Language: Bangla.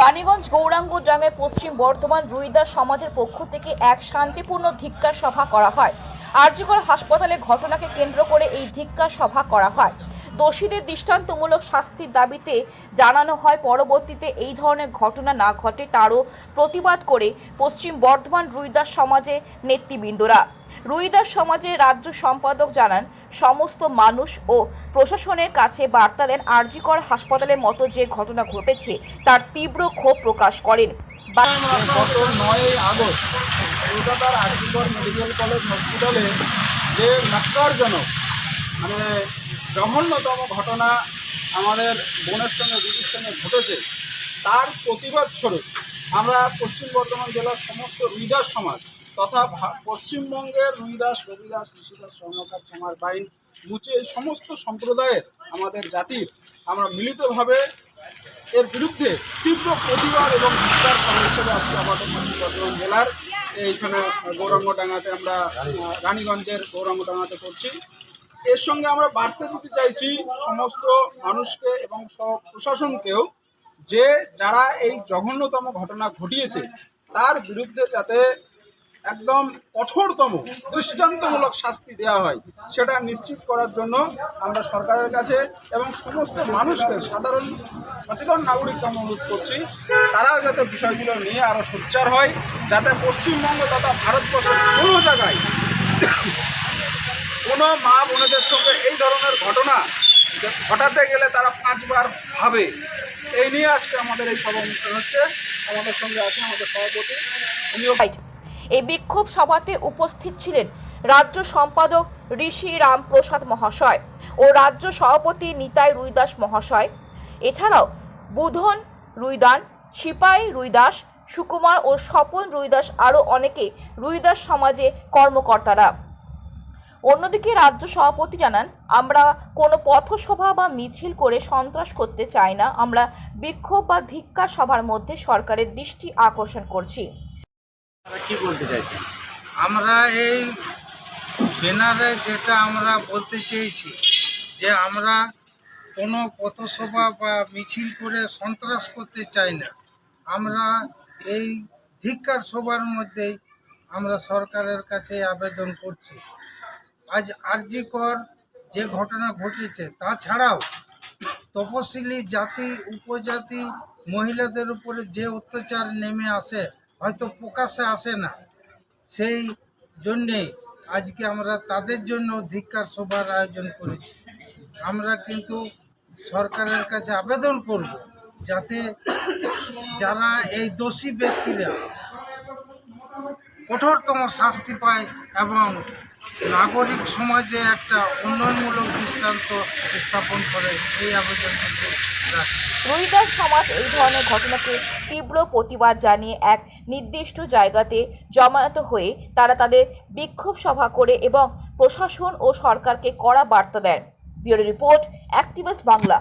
রানীগঞ্জ গৌরাঙ্গডাঙ্গায় পশ্চিম বর্ধমান রুইদাস সমাজের পক্ষ থেকে এক শান্তিপূর্ণ ধিক্কার সভা করা হয়। আরজিকর হাসপাতালে ঘটনাকে কেন্দ্র করে এই ধিক্কার সভা করা হয়। দোষীদের দৃষ্টান্তমূলক শাস্তির দাবিতে জানানো হয় পরবর্তীতে এই ধরনের ঘটনা না ঘটে তারও প্রতিবাদ করে পশ্চিম বর্ধমান রুইদাস সমাজের নেতৃবৃন্দরা। রুইদাস সমাজের রাজ্য সম্পাদক জানান, সমস্ত মানুষ ও প্রশাসনের কাছে বার্তা দেন আরজিকর হাসপাতালের মতো যে ঘটনা ঘটেছে তার তীব্র ক্ষোভ প্রকাশ করেন। গত 9 আগস্ট কলকাতার আরজিকর মেডিকেল কলেজ হসপিটালে যে ন্যক্কারজনক জঘন্যতম ঘটনা আমাদের বোনের সঙ্গে দিদির সঙ্গে ঘটেছে তার প্রতিবাদ স্বরূপ আমরা পশ্চিম বর্ধমান জেলার সমস্ত রুইদাস সমাজ তথা পশ্চিমবঙ্গের রুইদাস, রবিদাস, ঋষিদাস, স্বর্ণকার, চামার, বাইন, মুচে এই সমস্ত সম্প্রদায়ের আমাদের জাতির আমরা মিলিতভাবে এর বিরুদ্ধে তীব্র প্রতিবাদ এবং ধিক্কার করা হিসেবে আজকে আমাদের পশ্চিম বর্ধমান জেলার এইখানে গৌরাঙ্গডাঙ্গাতে আমরা রানীগঞ্জের গৌরাঙ্গডাঙ্গাতে করছি। এর সঙ্গে আমরা বার্তা দিতে চাইছি সমস্ত মানুষকে এবং সব প্রশাসনকেও যে যারা এই জঘন্যতম ঘটনা ঘটিয়েছে তার বিরুদ্ধে যাতে একদম কঠোরতম দৃষ্টান্তমূলক শাস্তি দেওয়া হয় সেটা নিশ্চিত করার জন্য আমরা সরকারের কাছে এবং সমস্ত মানুষকে সাধারণ সচেতন নাগরিককে অনুরোধ করছি তারাও যাতে বিষয়গুলো নিয়ে আরও সোচ্চার হয়, যাতে পশ্চিমবঙ্গ তথা ভারতবর্ষের কোনো জায়গায় কোনো মা বোনেদের সঙ্গে এই ধরনের ঘটনা ঘটাতে গেলে তারা 5 বার ভাবে। এই নিয়ে আজকে আমাদের এই সভা অনুষ্ঠান হচ্ছে। আমাদের সঙ্গে আছে আমাদের সভাপতি, উনিও এই বিক্ষোভ সভাতে উপস্থিত ছিলেন রাজ্য সম্পাদক ঋষি রামপ্রসাদ মহাশয় ও রাজ্য সভাপতি নিতাই রুইদাস মহাশয়। এছাড়াও বুধন রুইদান, সিপাই রুইদাস, সুকুমার ও স্বপন রুইদাস আরও অনেকে রুইদাস সমাজে কর্মকর্তারা। অন্যদিকে রাজ্য সভাপতি জানান, আমরা কোনো পথসভা বা মিছিল করে সন্ত্রাস করতে চাই না। আমরা বিক্ষোভ বা ধিক্কার সভার মধ্যে সরকারের দৃষ্টি আকর্ষণ করছি। কি বলতে চাইছেন? আমরা এই ব্যানারে যেটা আমরা বলতে চেয়েছি যে আমরা কোনো পথসভা বা মিছিল করে সন্ত্রাস করতে চাই না। আমরা এই ধিক্কার সভার মধ্যেই আমরা সরকারের কাছে আবেদন করছি। আজ আরজিকর যে ঘটনা ঘটেছে তাছাড়াও তপশিলি জাতি উপজাতি মহিলাদের উপরে যে অত্যাচার নেমে আসে হয়তো প্রকাশ্যে আসে না, সেই জন্যে আজকে আমরা তাদের জন্য ধিক্কার সভার আয়োজন করেছি। আমরা কিন্তু সরকারের কাছে আবেদন করব যাতে যারা এই দোষী ব্যক্তিরা কঠোরতম শাস্তি পায় এবং নাগরিক সমাজে একটা উন্নয়নমূলক দৃষ্টান্ত স্থাপন করে এই আবেদন করতে রাখি। রুইদাস সমাজ এই ধরনের ঘটনাকে তীব্র প্রতিবাদ জানিয়ে এক নির্দিষ্ট জায়গাতে জমায়েত হয়ে তারা তাদের বিক্ষোভ সভা করে এবং প্রশাসন ও সরকারকে কড়া বার্তা দেন। Bureau report, activist Bangla.